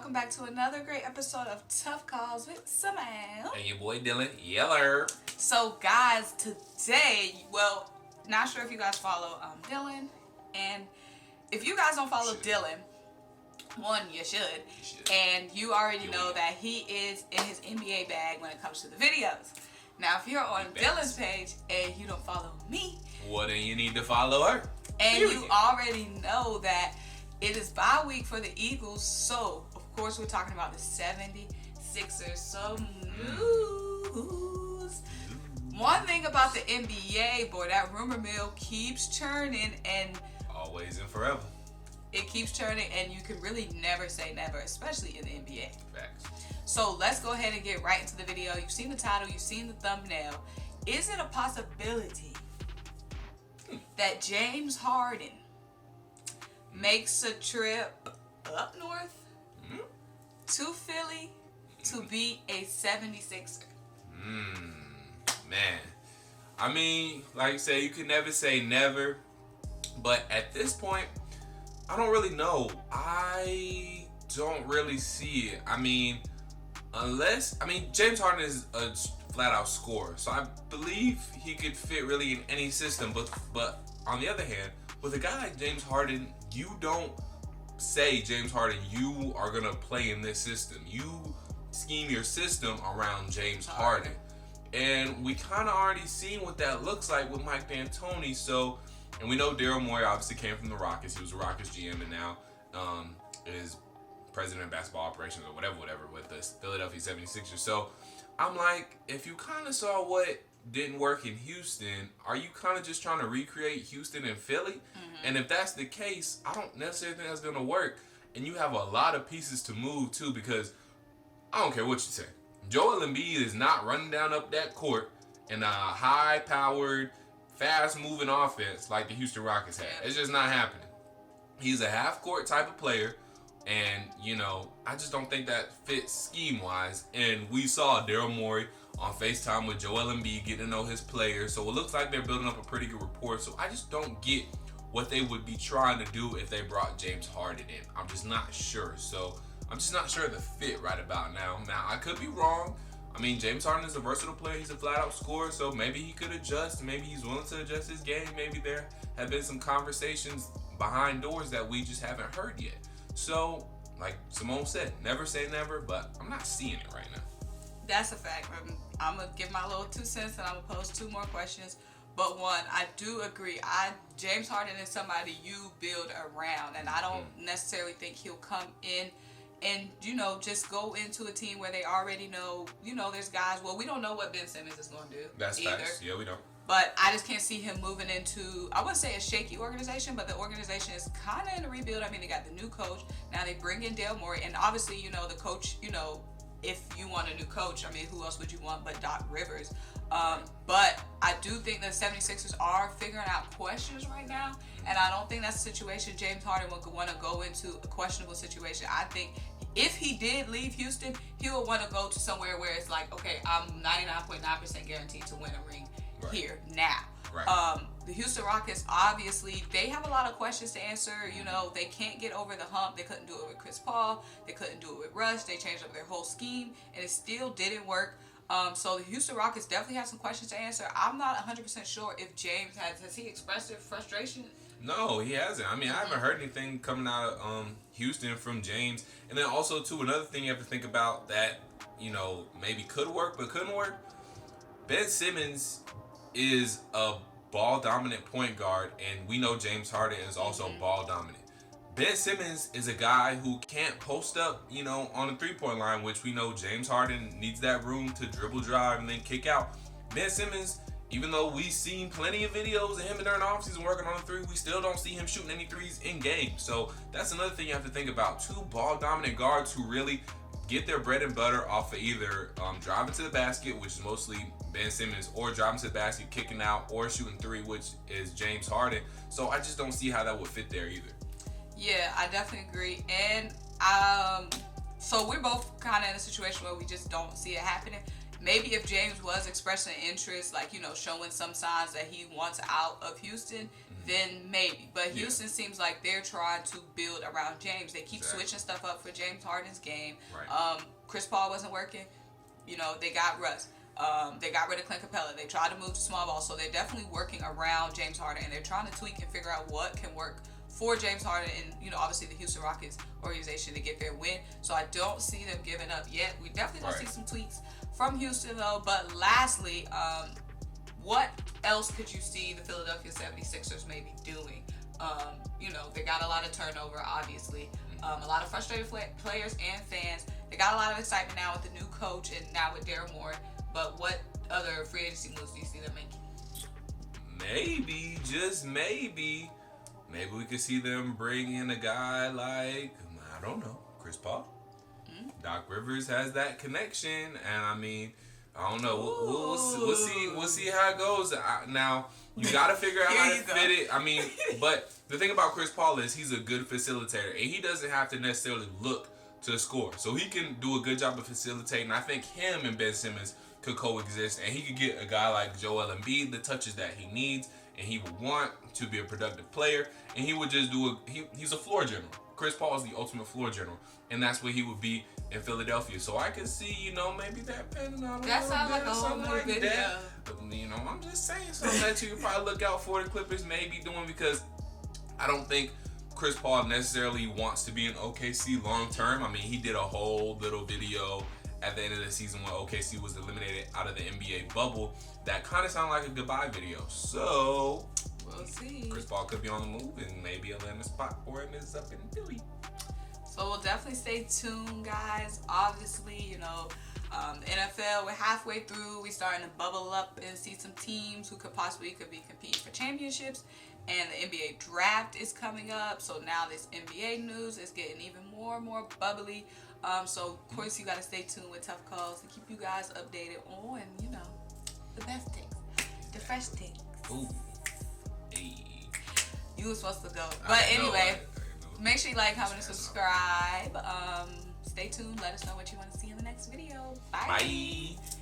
welcome back to another great episode of Tough Calls with Symone. And your boy Dylan, Yeller. So guys, today, well, not sure if you guys follow Dylan, and if you guys don't follow Dylan, one, you should. And you already know that he is in his NBA bag when it comes to the videos. Now, if you're on Dylan's page and you don't follow me, well, then you need to follow her. And you already know that it is bye week for the Eagles, so of course we're talking about the 76ers. So news. One thing about the NBA, boy, that rumor mill keeps churning, and always and forever. It keeps churning, and you can really never say never, especially in the NBA. Facts. So let's go ahead and get right into the video. You've seen the title, you've seen the thumbnail. Is it a possibility that James Harden makes a trip up north to Philly to be a 76er? Man. I mean, like you say, you can never say never. But at this point, I don't really know. I don't really see it. I mean, James Harden is a flat-out scorer. So I believe he could fit really in any system. But on the other hand, with a guy like James Harden, you don't say, James Harden, you are going to play in this system. You scheme your system around James Harden. And we kind of already seen what that looks like with Mike D'Antoni. So, and we know Daryl Morey obviously came from the Rockets. He was a Rockets GM and now is president of basketball operations or whatever with the Philadelphia 76ers. So I'm like, if you kind of saw what didn't work in Houston, are you kind of just trying to recreate Houston and Philly? And if that's the case, I don't necessarily think that's going to work. And you have a lot of pieces to move too, because I don't care what you say. Joel Embiid is not running down up that court in a high-powered, fast-moving offense like the Houston Rockets had. It's just not happening. He's a half-court type of player, and, I just don't think that fits scheme-wise. And we saw Daryl Morey on FaceTime with Joel Embiid, getting to know his players. So it looks like they're building up a pretty good rapport. So I just don't get what they would be trying to do if they brought James Harden in. I'm just not sure. So I'm just not sure of the fit right about now. Now, I could be wrong. I mean, James Harden is a versatile player. He's a flat-out scorer, so maybe he could adjust. Maybe he's willing to adjust his game. Maybe there have been some conversations behind doors that we just haven't heard yet. So, like Symone said, never say never, but I'm not seeing it right now. That's a fact. I'm going to give my little 2 cents, and I'm going to pose 2 more questions. But one, I do agree. James Harden is somebody you build around, and I don't necessarily think he'll come in and, just go into a team where they already know, there's guys. Well, we don't know what Ben Simmons is going to do. That's facts. Yeah, we don't. But I just can't see him moving into, I wouldn't say a shaky organization, but the organization is kind of in a rebuild. I mean, they got the new coach. Now they bring in Daryl Morey. And obviously, the coach, if you want a new coach, I mean, who else would you want but Doc Rivers? But I do think the 76ers are figuring out questions right now. And I don't think that's a situation James Harden would want to go into a questionable situation. I think if he did leave Houston, he would want to go to somewhere where it's like, okay, I'm 99.9% guaranteed to win a ring here now. Right. The Houston Rockets, obviously, they have a lot of questions to answer. They can't get over the hump. They couldn't do it with Chris Paul. They couldn't do it with Russ. They changed up their whole scheme, and it still didn't work. So the Houston Rockets definitely have some questions to answer. I'm not 100% sure if James has he expressed his frustration? No, he hasn't. I mean, I haven't heard anything coming out of Houston from James. And then also, too, another thing you have to think about that, maybe could work but couldn't work. Ben Simmons is a ball-dominant point guard, and we know James Harden is also ball-dominant. Ben Simmons is a guy who can't post up, on the three-point line, which we know James Harden needs that room to dribble, drive, and then kick out. Ben Simmons, even though we've seen plenty of videos of him during the offseason working on the three, we still don't see him shooting any threes in game. So that's another thing you have to think about. 2 ball-dominant guards who really get their bread and butter off of either driving to the basket, which is mostly Ben Simmons, or driving to the basket, kicking out, or shooting 3, which is James Harden. So I just don't see how that would fit there either. Yeah, I definitely agree. And so we're both kind of in a situation where we just don't see it happening. Maybe if James was expressing interest, like, showing some signs that he wants out of Houston, then maybe. But Houston seems like they're trying to build around James. They keep switching stuff up for James Harden's game. Right. Chris Paul wasn't working. You know, they got Russ. They got rid of Clint Capella. They tried to move to small ball. So they're definitely working around James Harden, and they're trying to tweak and figure out what can work for James Harden and, you know, obviously the Houston Rockets organization to get their win. So I don't see them giving up yet. We definitely going to see some tweaks from Houston, though. But lastly, what else could you see the Philadelphia 76ers maybe doing? You know, they got a lot of turnover, obviously. A lot of frustrated players and fans. They got a lot of excitement now with the new coach and now with Daryl Morey. But what other free agency moves do you see them making? Maybe, just maybe we could see them bring in a guy like, I don't know, Chris Paul. Doc Rivers has that connection, and I mean, I don't know. We'll see how it goes. Now you got to figure out how to fit it. I mean, but the thing about Chris Paul is he's a good facilitator, and he doesn't have to necessarily look to score, so he can do a good job of facilitating. I think him and Ben Simmons could coexist, and he could get a guy like Joel Embiid the touches that he needs, and he would want to be a productive player, and he would just he's a floor general. Chris Paul is the ultimate floor general, and that's what he would be in Philadelphia. So I could see, you know, maybe that panning out a that little sounds bit like a or whole something new like video. that. But, you know, I'm just saying something that you could probably look out for the Clippers maybe doing, because I don't think Chris Paul necessarily wants to be in OKC long term. I mean, he did a whole little video at the end of the season when OKC was eliminated out of the NBA bubble. That kind of sounded like a goodbye video. So we'll see. Chris Paul could be on the move, and maybe a landing spot for him is up in Philly. So we'll definitely stay tuned, guys. Obviously, you know, the NFL, we're halfway through. We're starting to bubble up and see some teams who could be competing for championships. And the NBA draft is coming up. So now this NBA news is getting even more and more bubbly. So, of course, you got to stay tuned with Tough Calls to keep you guys updated on, you know, the best things, the fresh things. Ooh. Hey. You were supposed to go. But anyway, make sure you like, comment, and subscribe. Stay tuned. Let us know what you want to see in the next video. Bye. Bye.